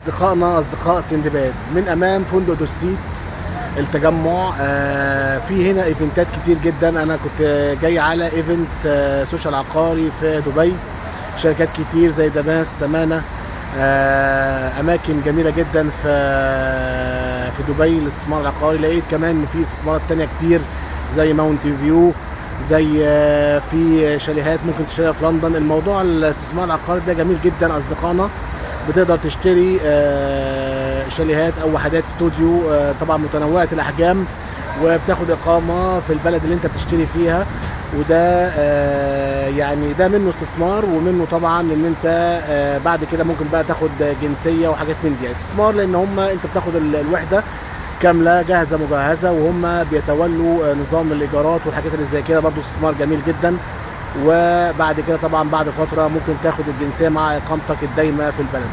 اصدقائنا اصدقاء سندباد من امام فندق دوسيت التجمع. في هنا ايفنتات كتير جدا. انا كنت جاي على ايفنت سوشيال عقاري في دبي، شركات كتير زي دماس سمانة، اماكن جميله جدا في دبي للاستثمار العقاري. لقيت كمان ان في استثمارات تانية كتير زي ماونتن فيو، زي في شاليهات ممكن تشتريها في لندن. الموضوع الاستثمار العقاري ده جميل جدا اصدقائنا. بتقدر تشتري شاليهات او وحدات استوديو طبعا متنوعه الاحجام، وبتاخد اقامه في البلد اللي انت بتشتري فيها. وده يعني ده منه استثمار، ومنه طبعا ان انت بعد كده ممكن بقى تاخد جنسيه وحاجات من دي. استثمار لان هم انت بتاخد الوحده كامله جاهزه مجهزه، وهم بيتولوا نظام الايجارات والحاجات اللي زي كده. برضو استثمار جميل جدا. وبعد كده طبعا بعد فتره ممكن تاخد الجنسيه مع اقامتك الدايمه في البلد.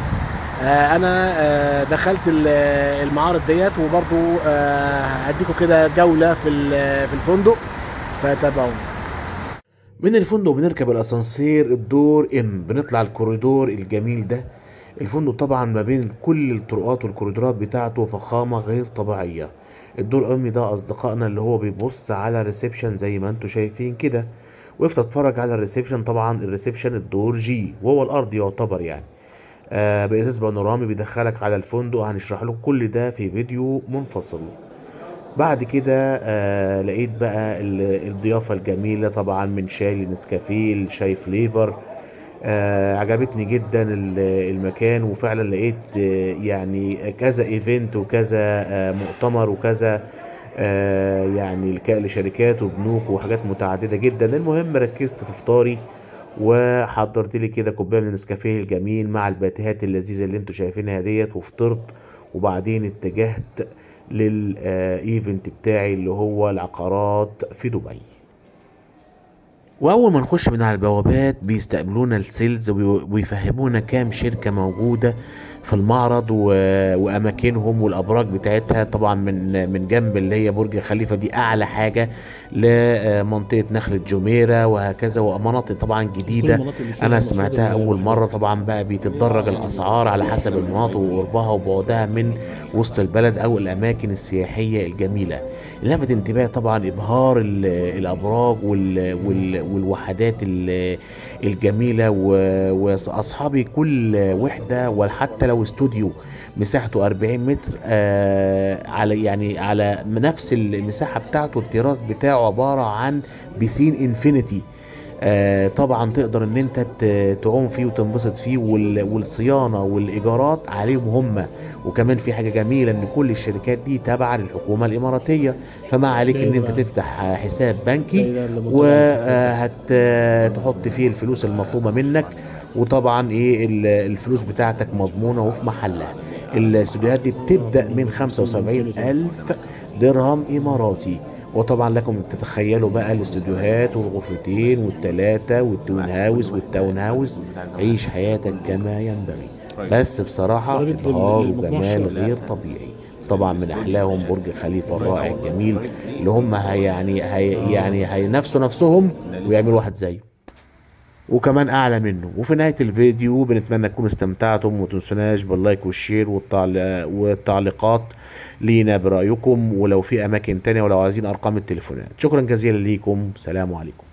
انا دخلت المعارض ديت، وبرضو هديكم كده جوله في الفندق، فتابعوني. من الفندق بنركب الاسانسير الدور بنطلع الكوريدور الجميل ده. الفندق طبعا ما بين كل الطرقات والكوريدورات بتاعته فخامة غير طبيعية. الدور ده اصدقائنا اللي هو بيبص على ريسبشن زي ما انتم شايفين كده. وقفت اتفرج على الريسبشن. طبعا الريسبشن الدور جي وهو الارض يعتبر يعني بإزاز بانورامي بيدخلك على الفندق. هنشرح لكم كل ده في فيديو منفصل. بعد كده لقيت بقى الضيافة الجميلة طبعا من شاي لنسكافيه لشاي فليفر. عجبتني جدا المكان. وفعلا لقيت يعني كذا ايفنت وكذا مؤتمر وكذا يعني لشركات وبنوك وحاجات متعددة جدا. المهم ركزت في فطاري وحضرت لي كده كوبايه من النسكافيه الجميل مع الباتيهات اللذيذه اللي انتوا شايفينها ديت، وفطرت. وبعدين اتجهت للايفنت بتاعي اللي هو العقارات في دبي. واول ما نخش من على البوابات بيستقبلونا السيلز ويفهمونا كام شركة موجودة في المعرض واماكنهم والابراج بتاعتها. طبعا من جنب اللي هي برج خليفة دي اعلى حاجة لمنطقة نخلة جميرة وهكذا، ومناطق طبعا جديدة انا سمعتها اول مرة. طبعا بقى بيتدرج الاسعار على حسب المناطق وقربها وبعدها من وسط البلد او الاماكن السياحية الجميلة. لفت انتباهي طبعا ابهار الابراج والوحدات الجميلة واصحابي كل وحدة وحتى لو استوديو مساحته 40 متر على يعني على نفس المساحة بتاعته. التراس بتاعه عبارة عن بيسين انفينيتي. طبعا تقدر ان انت تعوم فيه وتنبسط فيه، والصيانه والايجارات عليهم هم. وكمان في حاجه جميله ان كل الشركات دي تابعه للحكومه الاماراتيه، فما عليك ان انت تفتح حساب بنكي وهتحط فيه الفلوس المطلوبه منك. وطبعا ايه الفلوس بتاعتك مضمونه وفي محلها. الاستوديوهات دي بتبدا من 75 الف درهم اماراتي. وطبعا لكم تتخيلوا بقى الاستوديوهات والغرفتين والتلاتة والتون هاوس والتاون هاوس. عيش حياتك كما ينبغي. بس بصراحة إبهار وجمال غير طبيعي. طبعا من أحلاهم برج خليفة الرائع الجميل اللي هم يعني هينافسوا نفسهم ويعملوا واحد زيه وكمان اعلى منه. وفي نهاية الفيديو بنتمنى تكونوا استمتعتم، وتنسوناش باللايك والشير والتعليقات لينا برأيكم، ولو في اماكن تانية ولو عايزين ارقام التليفونات. شكرا جزيلا ليكم. سلام عليكم.